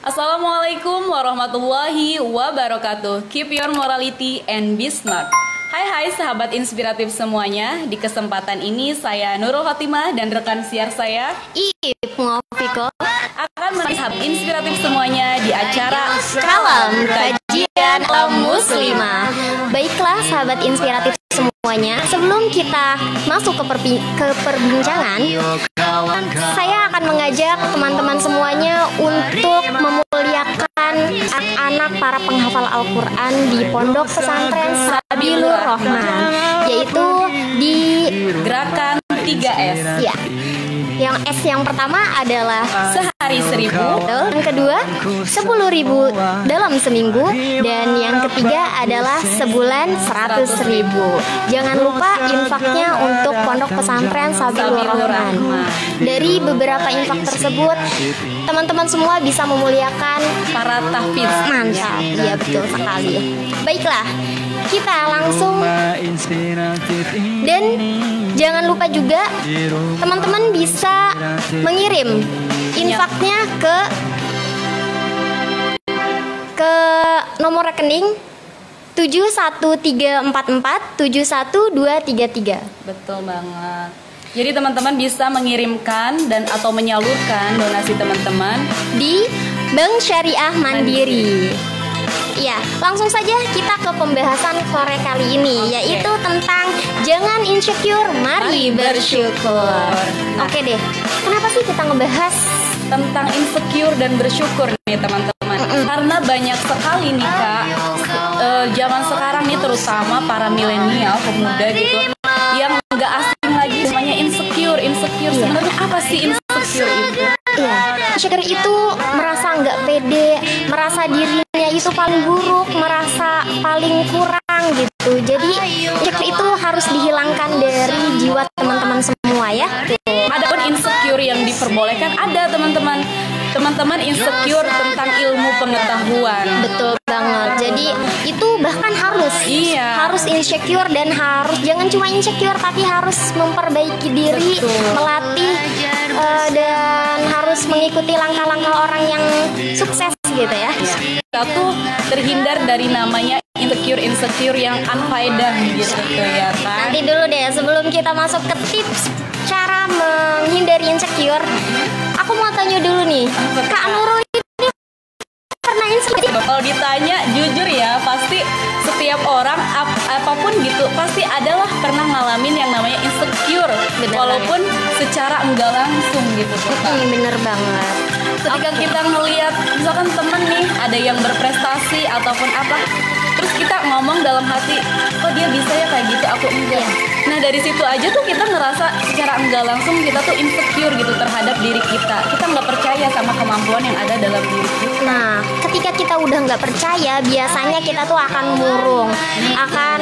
Assalamualaikum warahmatullahi wabarakatuh. Keep your morality and be smart. Hai sahabat inspiratif semuanya. Di kesempatan ini saya Nurul Fatimah dan rekan siar saya Iip Ngofiko akan melihat inspiratif semuanya di acara Kalam Kajian Muslimah. Baiklah sahabat inspiratif semuanya, sebelum kita masuk ke perbincangan, saya akan mengajak teman-teman semuanya untuk memuliakan anak-anak para penghafal Al-Quran di Pondok Pesantren Sabilur Rahman, yaitu di gerakan 3S. Ya. Yang S yang pertama adalah sehari 1000, yang kedua 10.000 dalam seminggu, dan yang ketiga adalah sebulan 100.000. Jangan lupa infaknya untuk Pondok Pesantren Sabilur Rahman. Dari beberapa infak tersebut, teman-teman semua bisa memuliakan para tahfiz. Mantap, iya betul sekali. Baiklah, kita langsung. Dan jangan lupa juga teman-teman bisa mengirim infaknya ke nomor rekening 71344 71233. Betul banget. Jadi teman-teman bisa mengirimkan dan atau menyalurkan donasi teman-teman di Bank Syariah Mandiri. Ya, langsung saja kita ke pembahasan sore kali ini, yaitu tentang jangan insecure, mari bersyukur. Oke deh, kenapa sih kita ngebahas tentang insecure dan bersyukur nih teman-teman? Karena banyak sekali nih Kak, zaman sekarang nih terutama para milenial pemuda gitu yang nggak asing lagi namanya insecure. Sebenarnya apa sih insecure itu? Iya, insecure itu merasa nggak pede, merasa dirinya itu paling buruk, merasa paling kurang gitu. Jadi insecure itu harus dihilangkan dari jiwa teman-teman semua ya. Adapun insecure yang diperbolehkan ada teman-teman insecure tentang ilmu pengetahuan. Betul banget. Jadi itu bahkan harus insecure, dan jangan cuma insecure tapi harus memperbaiki diri. Betul. Melatih dan harus mengikuti langkah-langkah orang yang sukses gitu ya. Kita tuh terhindar dari namanya insecure yang unfaedah gitu ya kan. Nanti dulu deh, sebelum kita masuk ke tips cara menghindari insecure, aku mau tanya dulu nih, Kak Nurul ini pernah insecure? Kalau ditanya jujur ya, pasti setiap orang apapun gitu pasti adalah pernah ngalamin yang namanya insecure. Bener, walaupun secara enggak langsung gitu. Bener banget. Ketika kita ngelihat misalkan temen nih ada yang berprestasi ataupun apa, terus kita ngomong dalam hati, kok dia bisa ya kayak gitu, aku enggak. Nah dari situ aja tuh kita ngerasa secara enggak langsung kita tuh insecure gitu terhadap diri kita. Kita nggak percaya sama kemampuan yang ada dalam diri kita. Nah ketika kita udah nggak percaya, biasanya kita tuh akan murung, akan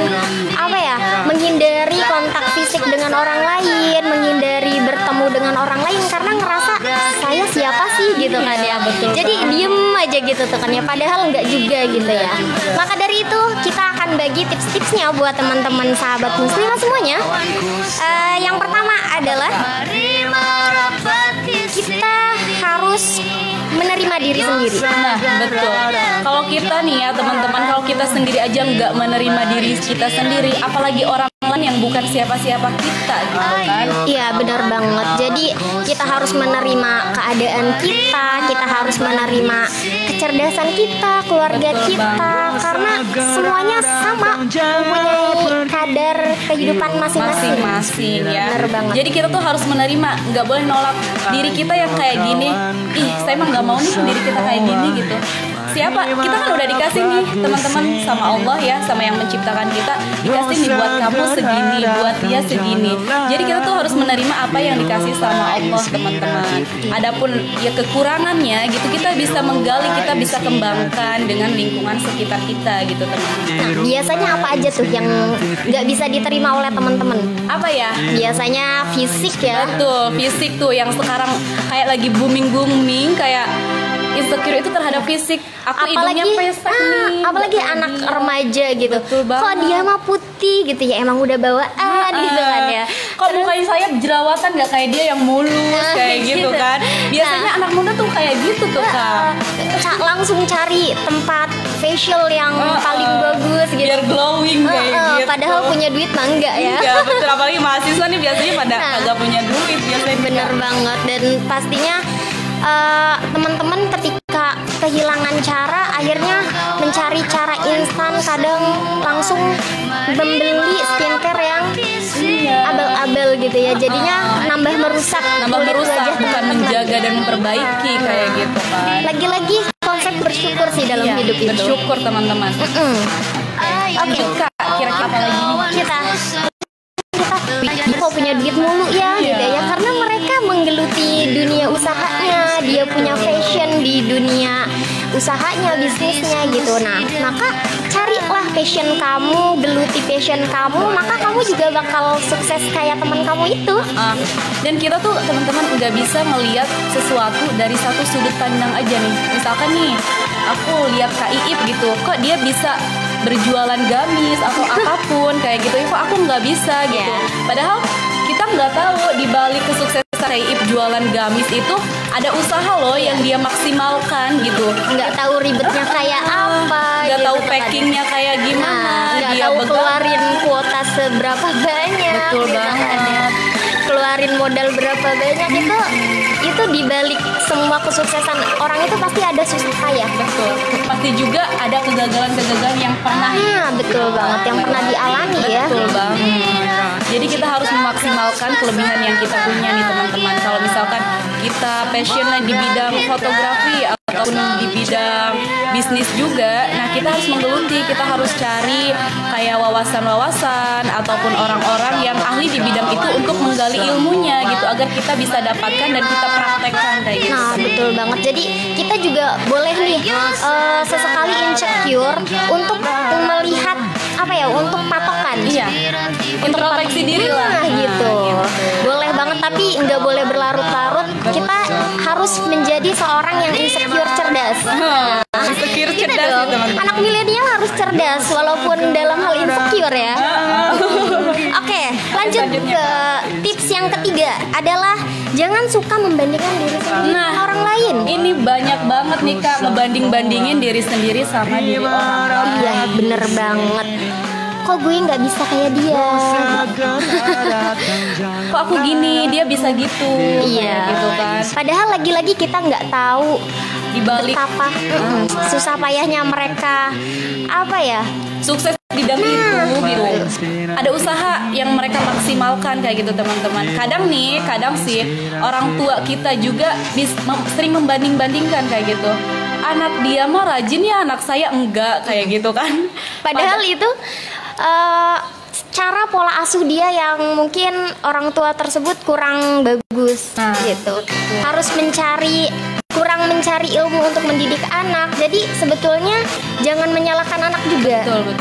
menghindari kontak fisik dengan orang lain, menghindari bertemu dengan orang lain karena ngerasa saya siapa sih gitu kan ya. Betul. Jadi diem aja gitu tuh kan ya, padahal nggak juga gitu ya. Maka dari itu kita akan bagi tips-tipsnya buat teman-teman sahabat muslimah semuanya. Yang pertama adalah kita harus menerima diri sendiri. Nah betul. Kalau kita nih ya teman-teman, kalau kita sendiri aja nggak menerima diri kita sendiri, apalagi orang lain yang bukan siapa-siapa kita gitu kan. Iya benar banget. Jadi kita harus menerima keadaan kita, kita harus menerima kecerdasan kita, keluarga kita, karena semuanya sama, mempunyai kadar kehidupan masing-masing ya. Benar banget. Jadi kita tuh harus menerima, nggak boleh nolak diri kita yang kayak gini. Ih saya emang nggak mau nih diri kita kayak gini gitu. Siapa? Kita kan udah dikasih nih teman-teman sama Allah ya, sama yang menciptakan kita, dikasih nih buat kamu segini, buat dia segini. Jadi kita tuh harus menerima apa yang dikasih sama Allah teman-teman. Adapun ya kekurangannya gitu kita bisa menggali, kita bisa kembangkan dengan lingkungan sekitar kita gitu teman-teman. Nah biasanya apa aja tuh yang nggak bisa diterima oleh teman-teman? Apa ya? Biasanya fisik ya. Betul, fisik tuh yang sekarang kayak lagi booming kayak insecure itu terhadap fisik. Aku hidungnya pesek nih. Apalagi anak remaja gitu. Kok dia mah putih gitu ya, emang udah bawaan gitu kan ya. Kok mukanya saya jerawatan nggak kayak dia yang mulus kayak gitu kan. Biasanya anak muda tuh kayak gitu tuh Kak. Langsung cari tempat facial yang paling bagus gitu. Biar glowing kayak gitu. Padahal punya duit mah enggak ya. Enggak, betul, apalagi mahasiswa nih biasanya pada agak punya duit biasanya. Bener banget. Dan pastinya teman-teman ketika kehilangan cara, akhirnya mencari cara instan, kadang langsung membeli skincare yang abal-abal gitu ya. Jadinya nambah merusak kulit wajah bukan teman-teman. menjaga dan memperbaiki kayak gitu kan. Lagi-lagi konsep bersyukur sih dalam hidup itu. Bersyukur teman-teman. Oke Kak, kira-kira apa lagi nih? Kita kok punya duit mulu ya gitu ya, karena mereka menggeluti dunia usahanya, dia punya fashion di dunia usahanya, bisnisnya gitu. Nah, maka carilah passion kamu, geluti passion kamu, maka kamu juga bakal sukses kayak teman kamu itu. Dan kita tuh teman-teman nggak bisa melihat sesuatu dari satu sudut pandang aja nih. Misalkan nih, aku lihat Kak Iip gitu, kok dia bisa berjualan gamis atau apapun kayak gitu, kok aku nggak bisa gitu. Padahal kita nggak tahu di balik kesuksesan Kak Iip jualan gamis itu ada usaha loh yang dia maksimalkan gitu. Nggak tahu ribetnya kayak apa, nggak gitu tahu kan. packingnya kayak gimana, Nggak dia tahu begal. keluarin kuota seberapa banyak. Betul gitu kan banget. ya. Keluarin modal berapa banyak itu dibalik semua kesuksesan orang itu pasti ada susah payah. Betul. Pasti juga ada kegagalan-kegagalan yang pernah. Betul banget, yang pernah dialami ya. Betul banget. Jadi kita harus memaksimalkan kelebihan yang kita punya nih teman-teman. Kalau misalkan kita passionnya di bidang fotografi ataupun di bidang bisnis juga, nah kita harus menggeluti, kita harus cari kayak wawasan-wawasan ataupun orang-orang yang ahli di bidang itu untuk menggali ilmunya gitu, agar kita bisa dapatkan dan kita praktekkan kayak gitu. Nah, betul banget. Jadi kita juga boleh nih sesekali insecure untuk melihat apa ya, untuk patokan. Iya. Introspeksi diri lah. Nah, gitu. Boleh banget, tapi nggak boleh berlarut-larut. Kita harus menjadi seorang yang insecure cerdas. Insecure Gitu cerdas dong. nih, teman-teman. Anak milenial harus cerdas walaupun dalam hal insecure ya. Oke, lanjut ke tips yang ketiga adalah jangan suka membandingkan diri sendiri sama orang lain. Ini banyak banget nih Kak, ngebanding-bandingin diri sendiri sama diri orang lain. Iya, bener banget. Kok gue nggak bisa kayak dia? Kok aku gini, dia bisa gitu. Iya, gitu kan. Padahal lagi-lagi kita nggak tahu Di balik betapa susah payahnya mereka, apa ya? sukses di bidang itu gitu. Ada usaha yang mereka maksimalkan kayak gitu teman-teman. Kadang sih orang tua kita juga sering membanding-bandingkan kayak gitu. Anak dia mah rajin ya, anak saya enggak kayak gitu kan. Padahal itu cara pola asuh dia yang mungkin orang tua tersebut kurang bagus gitu. Harus kurang mencari ilmu untuk mendidik anak. Jadi sebetulnya jangan menyalahkan anak juga. Betul.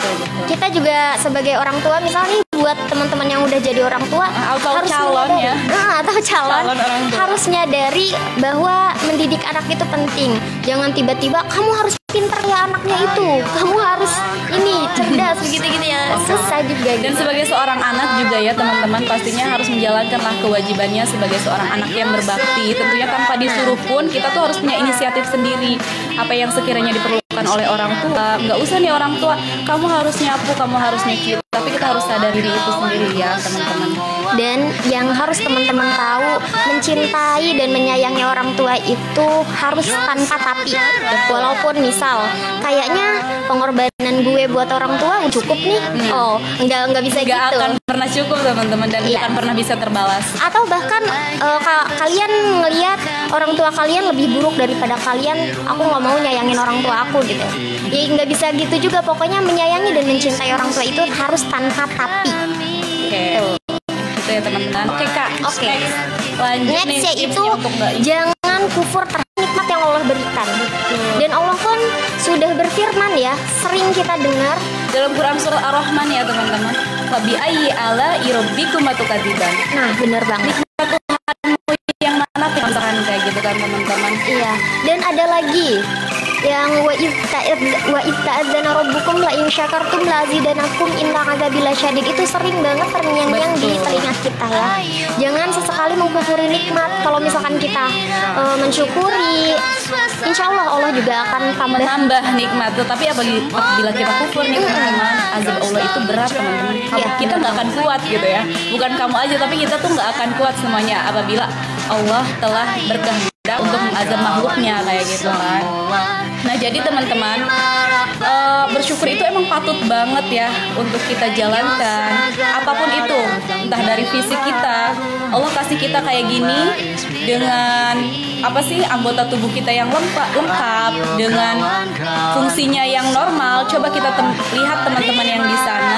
Kita juga sebagai orang tua, misalnya buat teman-teman yang udah jadi orang tua Atau harus calon menyadari, ya. atau calon orang tua. harus nyadari bahwa mendidik anak itu penting. Jangan tiba-tiba kamu harus pintar ya anaknya itu, kamu harus ini cerdas begitu-gitu ya. Susah juga. Dan sebagai seorang anak juga ya teman-teman, pastinya harus menjalankanlah kewajibannya sebagai seorang anak yang berbakti. Tentunya tanpa disuruh pun kita tuh harus punya inisiatif sendiri. Apa yang sekiranya diperlukan oleh orang tua, nggak usah nih orang tua kamu harus nyapu, kamu harus nyuci, tapi kita harus sadar diri itu sendiri ya teman-teman. Dan yang harus teman-teman tahu, mencintai dan menyayangi orang tua itu harus tanpa tapi. Walaupun misal kayaknya pengorbanan gue buat orang tua cukup nih, nggak bisa Nggak gitu. akan pernah cukup teman-teman, dan nggak akan pernah bisa terbalas. Atau bahkan kalian ngelihat orang tua kalian lebih buruk daripada kalian, aku nggak mau nyayangin orang tua aku gitu. Ya nggak bisa gitu juga. Pokoknya menyayangi dan mencintai orang tua itu harus tanpa tapi. Oke. Gitu ya teman-teman. Oke Kak. Oke. Lanjut nih Next yaitu tipsnya untuk Mbak Ica. jangan kufur terhadap nikmat yang Allah berikan. Dan Allah pun sudah berfirman ya, sering kita dengar Dalam Quran surah Ar-Rahman ya teman-teman. Fabi ayyi ala irabbikum atukadziban. Nah, bener banget. Yang mana misalkan kayak gitu kan teman-teman. Iya. Dan ada lagi yang wa itta'adzana rabbukum la in syakartum la azidanakum inna adzabi lasyadid, itu sering banget terngiang-ngiang di telinga kita ya. Jangan sesekali mengkufuri nikmat. Kalau misalkan kita mensyukuri, insya Allah juga akan menambah nikmat. Tetapi apabila kita kufur nih teman-teman, azab Allah itu berat teman-teman. Kita nggak akan kuat gitu ya. Bukan kamu aja, tapi kita tuh nggak akan kuat semuanya apabila Allah telah berkehendak untuk mengazab makhluknya kayak gitu kan. Nah jadi teman-teman, bersyukur itu emang patut banget ya untuk kita jalankan. Apapun itu, entah dari fisik kita, Allah kasih kita kayak gini dengan anggota tubuh kita yang lengkap dengan fungsinya yang normal. Coba kita lihat teman-teman yang di sana,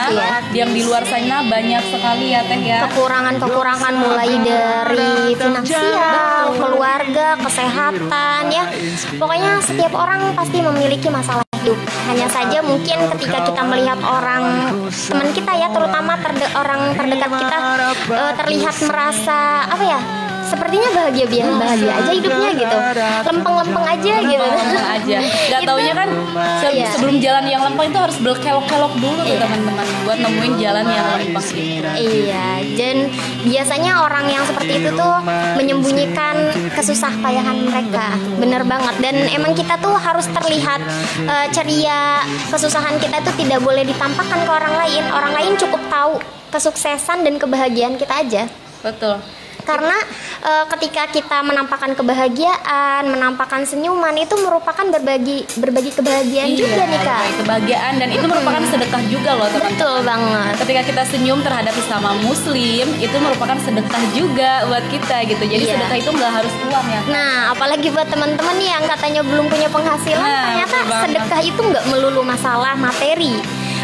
yang di luar sana banyak sekali ya Teh ya. Kekurangan mulai dari finansial, keluarga, kesehatan ya. Pokoknya setiap orang pasti memiliki masalah hidup. Hanya saja mungkin ketika kita melihat orang teman kita ya, terutama orang terdekat kita terlihat merasa sepertinya bahagia aja hidupnya gitu, lempeng aja gitu. Gak taunya kan sebelum jalan yang lempeng itu harus berkelok-kelok dulu tuh teman-teman buat nemuin jalan yang lempeng gitu. Iya, dan biasanya orang yang seperti itu tuh menyembunyikan kesusah payahan mereka. Bener banget. Dan emang kita tuh harus terlihat ceria. Kesusahan kita tuh tidak boleh ditampakkan ke orang lain. Orang lain cukup tahu kesuksesan dan kebahagiaan kita aja. Betul. Karena ketika kita menampakkan kebahagiaan, menampakkan senyuman, itu merupakan berbagi kebahagiaan juga nih Kak. Kebahagiaan, dan itu merupakan sedekah juga loh teman-teman. Betul banget. Ketika kita senyum terhadap sesama muslim, itu merupakan sedekah juga buat kita gitu. Jadi sedekah itu nggak harus uang ya Kak. Nah apalagi buat teman-teman nih yang katanya belum punya penghasilan, ternyata sedekah itu nggak melulu masalah materi,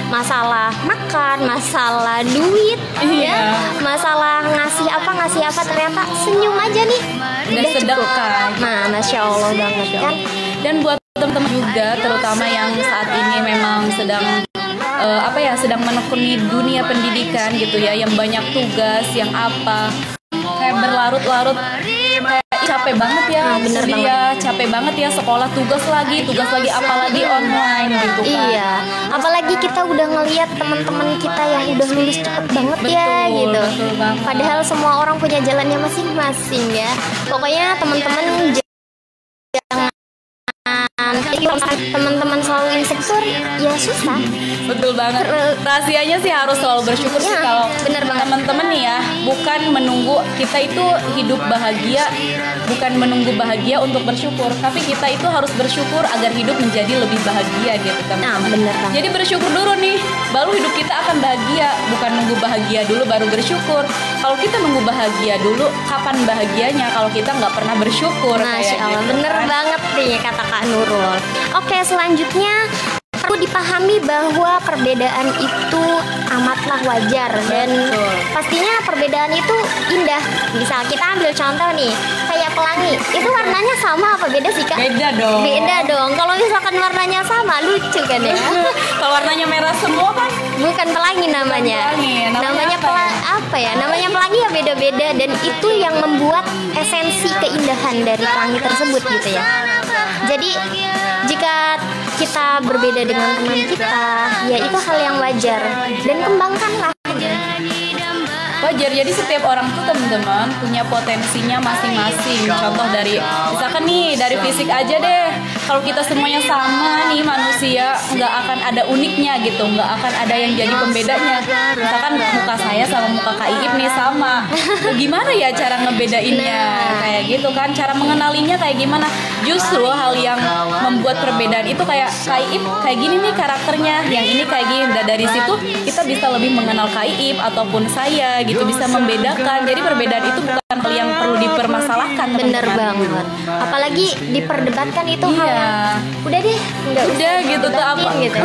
masalah makan, masalah duit, ya, masalah ngasih apa, ternyata senyum aja nih udah sedekah. Nah, masya Allah banget kan. Dan buat teman-teman juga, terutama yang saat ini memang sedang sedang menekuni dunia pendidikan gitu ya, yang banyak tugas, yang kayak berlarut-larut, capek banget ya, bener banget. Capek banget ya sekolah, tugas lagi apalagi online gitu kan. Iya, apalagi kita udah ngelihat teman-teman kita yang udah lulus cepet banget gitu. Padahal semua orang punya jalannya masing-masing ya. Pokoknya teman-teman teman-teman selalu insecure ya susah. Betul banget. Rahasianya sih harus selalu bersyukur sih kalau teman-teman nih ya, bukan menunggu kita itu hidup bahagia, bukan menunggu bahagia untuk bersyukur, tapi kita itu harus bersyukur agar hidup menjadi lebih bahagia gitu teman-teman. Jadi bersyukur dulu nih, baru hidup kita akan bahagia, bukan nunggu bahagia dulu baru bersyukur. Kalau kita nunggu bahagia dulu, kapan bahagianya kalau kita nggak pernah bersyukur? Masya Allah, bener banget nih kata Kak Nurul. Oke, selanjutnya perlu dipahami bahwa perbedaan itu amatlah wajar dan pastinya perbedaan itu indah. Misal kita ambil contoh nih, kayak pelangi, itu warnanya sama apa beda sih Kak? Beda dong. Kalau misalkan warnanya sama, lucu kan ya? Kalau warnanya merah semua kan bukan pelangi namanya. Namanya Namanya pelangi ya beda-beda, dan itu yang membuat esensi keindahan dari pelangi tersebut gitu ya. Jadi jika kita berbeda dengan teman kita, ya itu hal yang wajar dan kembangkanlah. Wajar. Jadi setiap orang tuh teman-teman punya potensinya masing-masing. Contoh dari misalkan nih dari fisik aja deh. Kalau kita semuanya sama nih manusia, nggak akan ada uniknya gitu, nggak akan ada yang jadi pembedanya. Misalkan muka saya sama muka Kak Iip nih sama, gimana ya cara ngebedainnya? Kayak gitu kan, cara mengenalinya kayak gimana? Justru hal yang membuat perbedaan itu kayak Kak Iip kayak gini nih karakternya, yang ini kayak gini. Dan dari situ kita bisa lebih mengenal Kak Iip ataupun saya gitu, bisa membedakan. Jadi perbedaan itu bukan hal yang perlu dipermasalahkan. Bener banget. Apalagi diperdebatkan itu hal udah deh, udah gitu tuh apa gitu.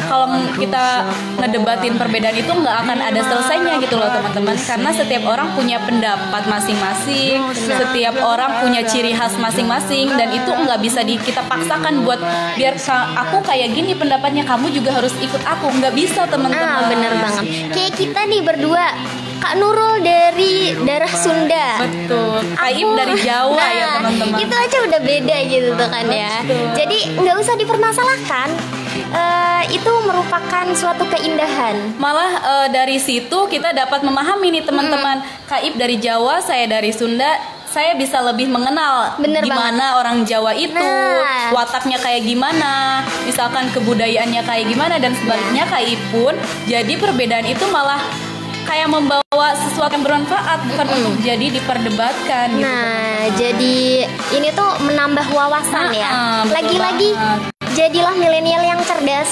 Kalau kita ngedebatin perbedaan itu nggak akan ada selesainya gitu loh teman-teman, karena setiap orang punya pendapat masing-masing, setiap orang punya ciri khas masing-masing, dan itu nggak bisa kita paksakan buat biar aku kayak gini pendapatnya, kamu juga harus ikut aku, nggak bisa teman-teman. Bener banget. Kayak kita nih berdua Kak Nurul dari darah Sunda. Betul. Kaib dari Jawa ya teman-teman. Itu aja udah beda gitu tuh kan ya. Jadi nggak usah dipermasalahkan. Itu merupakan suatu keindahan. Malah dari situ kita dapat memahami nih teman-teman. Kaib dari Jawa, saya dari Sunda. Saya bisa lebih mengenal Bener gimana orang Jawa itu, Nah. wataknya kayak gimana, misalkan kebudayaannya kayak gimana, dan sebaliknya Kaib pun. Jadi perbedaan itu malah kayak membawa sesuatu yang bermanfaat, bukan untuk jadi diperdebatkan gitu. Nah, jadi ini tuh menambah wawasan ya. Betul Lagi-lagi banget. jadilah milenial yang cerdas.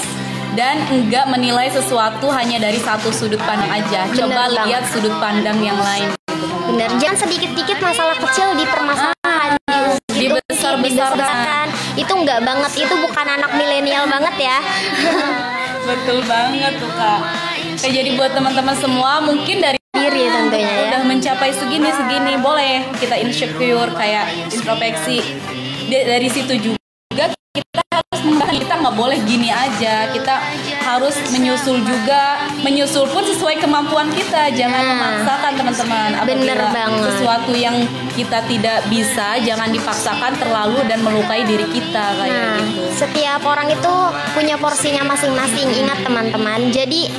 Dan enggak menilai sesuatu hanya dari satu sudut pandang aja. Coba Bener lihat sudut pandang yang lain. Bener, jangan sedikit-dikit masalah kecil dipermasalahkan, dibesar-besarkan. Itu enggak banget, itu bukan anak milenial banget ya. Betul banget tuh Kak. Jadi buat teman-teman semua mungkin dari Diri tentunya ya. udah mencapai segini boleh kita insecure, kayak introspeksi. Dari situ juga kita harus kita nggak boleh gini aja, kita harus menyusul pun sesuai kemampuan kita, jangan memaksakan teman-teman. Bener Apabila banget. sesuatu yang kita tidak bisa, jangan dipaksakan terlalu dan melukai diri kita kayak Nah, gitu. setiap orang itu punya porsinya masing-masing. Ingat teman-teman. Jadi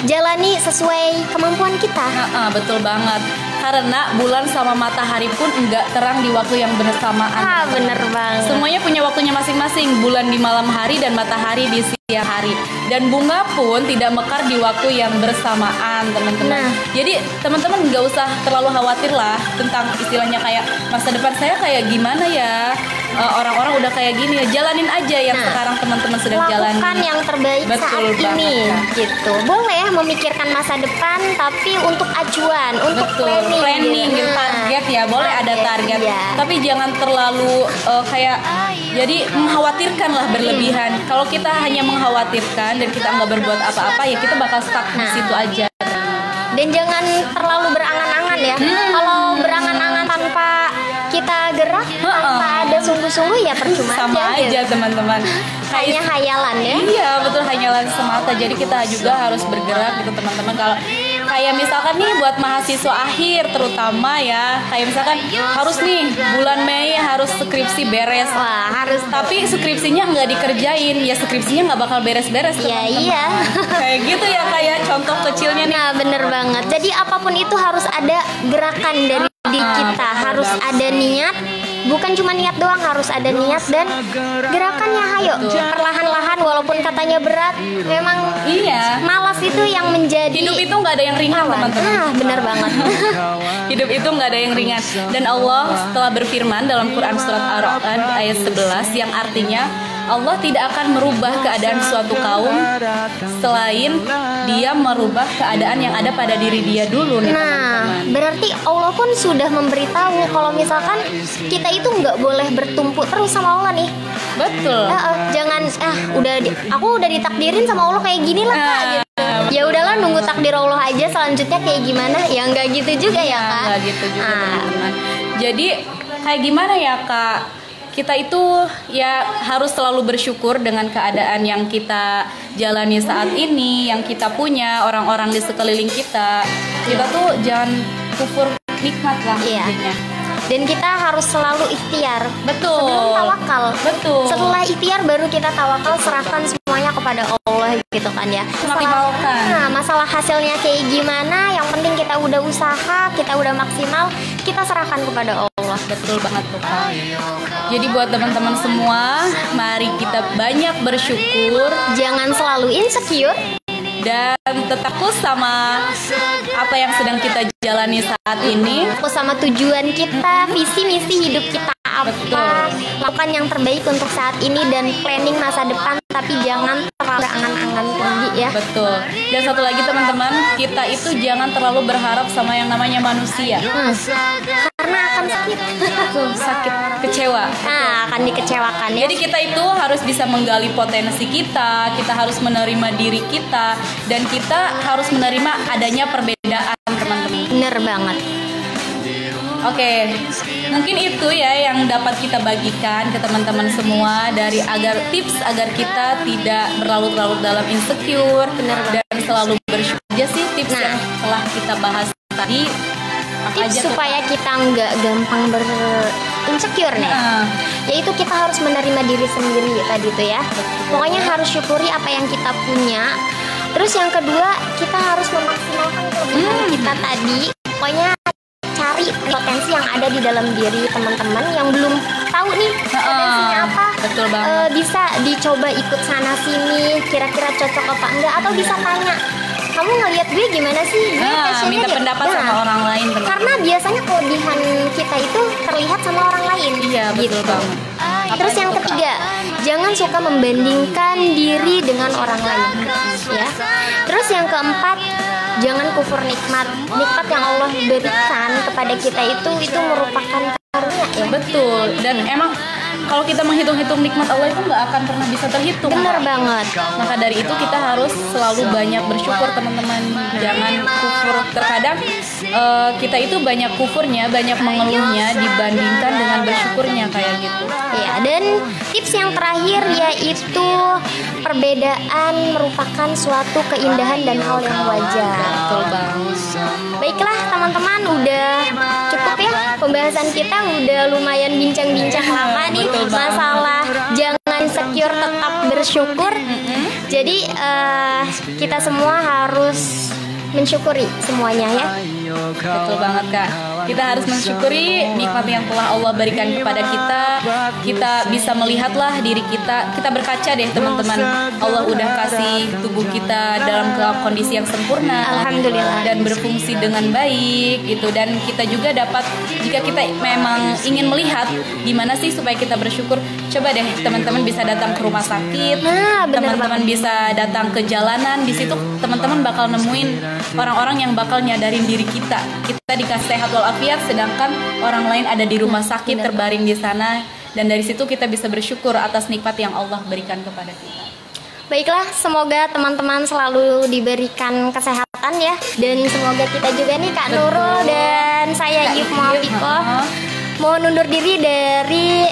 jalani sesuai kemampuan kita. Betul banget. Karena bulan sama matahari pun enggak terang di waktu yang bersamaan. Bener banget. Semuanya punya waktunya masing-masing. Bulan di malam hari dan matahari di siang hari. Dan bunga pun tidak mekar di waktu yang bersamaan, teman-teman. Nah. Jadi teman-teman nggak usah terlalu khawatir lah tentang istilahnya kayak masa depan saya kayak gimana ya. Orang-orang udah kayak gini, jalanin aja yang sekarang teman-teman sedang jalani. Lakukan yang terbaik Betul saat banget, ini Kak. gitu. Boleh memikirkan masa depan, tapi untuk acuan, untuk Betul, planning gitu. target ya, boleh ada target, Iya. tapi jangan terlalu kayak jadi mengkhawatirkan lah berlebihan. Kalau kita hanya mengkhawatirkan dan kita nggak berbuat apa-apa, ya kita bakal stuck di situ aja. Dan jangan terlalu berangan-angan ya. Kalau berangan-angan tanpa kita gerak, tanpa ada sungguh-sungguh ya percuma Sama aja gitu. teman-teman. Hanya hayalan ya. Iya betul, hanyalah semata. Jadi kita juga harus bergerak gitu teman-teman. Kalau kayak misalkan nih buat mahasiswa akhir terutama ya, kayak misalkan harus nih bulan Mei harus skripsi beres. Wah, harus. Tapi skripsinya nggak dikerjain, ya skripsinya nggak bakal beres-beres. Iya, teman-teman. iya. Kayak gitu ya, kayak contoh kecilnya nih. Nah, bener banget. Jadi apapun itu harus ada gerakan dari kita, harus ada niat. Bukan cuma niat doang, harus ada niat dan gerakannya. Ayo, perlahan-lahan walaupun katanya berat, memang Iya. malas itu yang menjadi Hidup itu nggak ada yang ringan teman-teman. Ah, bener banget. Hidup itu nggak ada yang ringan. Dan Allah telah berfirman dalam Quran surat Ar-Ra'd ayat 11 yang artinya Allah tidak akan merubah keadaan suatu kaum selain dia merubah keadaan yang ada pada diri dia dulu nih Nah, teman-teman. berarti Allah pun sudah memberitahu kalau misalkan kita itu nggak boleh bertumpu terus sama Allah nih. Betul. Jangan aku udah ditakdirin sama Allah kayak gini lah Kak, gitu. Ya udahlah, nunggu takdir Allah aja selanjutnya kayak gimana. Ya nggak gitu juga ya Kak. Nggak gitu juga teman-teman. Jadi kayak gimana ya Kak? Kita itu ya harus selalu bersyukur dengan keadaan yang kita jalani saat ini, yang kita punya, orang-orang di sekeliling kita. Kita tuh jangan kufur nikmat lah Iya. intinya. Dan kita harus selalu ikhtiar. Betul. Sebelum tawakal. Betul. Setelah ikhtiar baru kita tawakal, serahkan semuanya kepada Allah gitu kan ya. Maksimalkan. Nah, masalah hasilnya kayak gimana, yang penting kita udah usaha, kita udah maksimal, kita serahkan kepada Allah. Betul banget tuh Kak. Jadi buat teman-teman semua, mari kita banyak bersyukur Jangan selalu insecure. dan tetap fokus sama apa yang sedang kita jalani saat ini. Fokus sama tujuan kita, visi misi hidup kita apa. Betul. Lakukan yang terbaik untuk saat ini dan planning masa depan, tapi jangan terlalu angan-angan tinggi ya. Betul. Dan satu lagi teman-teman, kita itu jangan terlalu berharap sama yang namanya manusia. Karena akan sakit. Sakit, kecewa. Nah, akan dikecewakan ya. Jadi kita itu harus bisa menggali potensi kita harus menerima diri kita, dan kita harus menerima adanya perbedaan teman-teman. Bener banget. Oke, Mungkin itu ya yang dapat kita bagikan ke teman-teman semua dari tips agar kita tidak berlarut-larut dalam insecure dan selalu bersyukur aja sih tips yang telah kita bahas tadi. Tips supaya kita nggak gampang insecure nih, yaitu kita harus menerima diri sendiri tadi tuh ya. Pokoknya harus syukuri apa yang kita punya. Terus yang kedua, kita harus memaksimalkan kelebihan kita tadi. Pokoknya cari potensi yang ada di dalam diri teman-teman yang belum tahu nih potensinya apa. Betul banget. Bisa dicoba ikut sana sini, kira-kira cocok apa enggak, atau bisa tanya, kamu ngelihat gue gimana sih? Gue minta pendapat sama orang lain. Karena biasanya kelebihan kita itu terlihat sama orang lain. Iya, betul banget. Terus yang ketiga, jangan suka membandingkan diri dengan orang lain, ya. Terus yang keempat, jangan kufur nikmat yang Allah berikan kepada kita itu merupakan karunia ya. Betul. Dan emang kalau kita menghitung-hitung nikmat Allah itu nggak akan pernah bisa terhitung. Benar banget. Maka dari itu kita harus selalu banyak bersyukur teman-teman. Jangan kufur. Terkadang kita itu banyak kufurnya, banyak mengeluhnya dibandingkan dengan bersyukurnya kayak gitu. Ya, dan tips yang terakhir yaitu perbedaan merupakan suatu keindahan dan hal yang wajar. Betul banget. Baiklah teman-teman, udah cukup ya pembahasan kita, udah lumayan bincang-bincang lama nih masalah jangan insecure, tetap bersyukur. Jadi kita semua harus mensyukuri semuanya ya. Betul banget Kak. Kita harus mensyukuri nikmat yang telah Allah berikan kepada kita. Kita bisa melihatlah diri kita. Kita berkaca deh teman-teman. Allah udah kasih tubuh kita dalam kondisi yang sempurna. Alhamdulillah. Dan berfungsi dengan baik gitu. Dan kita juga dapat, jika kita memang ingin melihat gimana sih supaya kita bersyukur, coba deh teman-teman bisa datang ke rumah sakit. Teman-teman bisa datang ke jalanan. Di situ teman-teman bakal nemuin orang-orang yang bakal nyadarin diri kita. Kita dikasih sehat walafiat, sedangkan orang lain ada di rumah sakit terbaring di sana. Dan dari situ kita bisa bersyukur atas nikmat yang Allah berikan kepada kita. Baiklah, semoga teman-teman selalu diberikan kesehatan ya. Dan semoga kita juga nih Kak Nurul dan saya Yuf Muafiko mau undur diri dari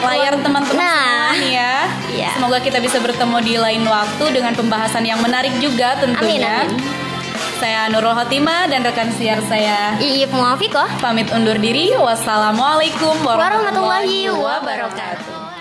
layar teman-teman semua nih ya. Semoga kita bisa bertemu di lain waktu dengan pembahasan yang menarik juga tentunya. Amin. Saya Nurul Khotimah dan rekan siar saya Iip Muafiko pamit undur diri. Wassalamualaikum warahmatullahi warahmatullahi wabarakatuh. wabarakatuh.